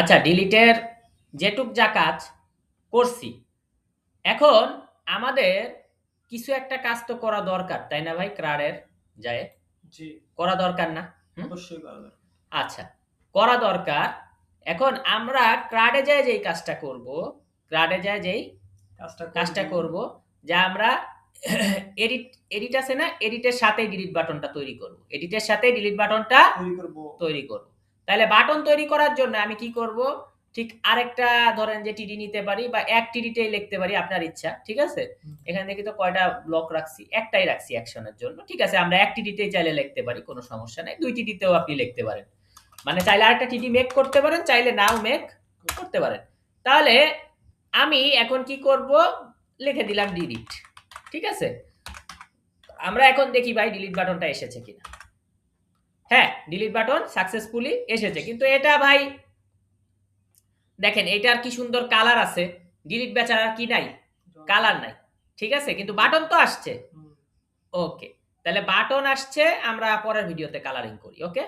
আচ্ছা, ডিলিটের যেটুক যা কাজ করছি, এখন আমাদের কিছু একটা কাজ তো করা দরকার, তাই না ভাই? ক্রাডের যায় জি, করা দরকার না? অবশ্যই করা দরকার। আচ্ছা, করা দরকার। এখন আমরা ক্রাডে যায় যেই কাজটা করব, ক্রাডে যায় যেই কাজটা করব, যে আমরা এডিট আছে না, এডিটের সাথে ডিলিট বাটনটা তৈরি করব, এডিটের সাথে ডিলিট বাটনটা তৈরি করব। তাহলে বাটন তৈরি করার জন্য আমি কি করব? ঠিক আরেকটা ধরেন যে টিডি নিতে পারি, বা এক টিডিতেই লিখতে পারি, আপনার ইচ্ছা, ঠিক আছে? এখানে দেখি তো কয়টা ব্লক রাখছি, একটাই রাখছি অ্যাকশনের জন্য, ঠিক আছে? আমরা এক টিডিতেই চাইলে লিখতে পারি, কোনো সমস্যা নাই। দুই টিডিতেও আপনি লিখতে পারেন, মানে চাইলে আরেকটা টিডি মেক করতে পারেন, চাইলে নাও মেক করতে পারেন। তাহলে আমি এখন কি করব? লিখে দিলাম ডিলিট, ঠিক আছে? আমরা এখন দেখি ভাই ডিলিট বাটনটা এসেছে কিনা। হ্যাঁ, ডিলিট বাটন সাকসেসফুলি এসেছে, কিন্তু এটা ভাই দেখেন, এটার কি সুন্দর কালার আছে। ডিলিট বেচারার কি নাই? কালার নাই, ঠিক আছে? কিন্তু বাটন তো আসছে। ওকে, তাহলে বাটন আসছে, আমরা পরের ভিডিওতে কালারিং করি। ওকে।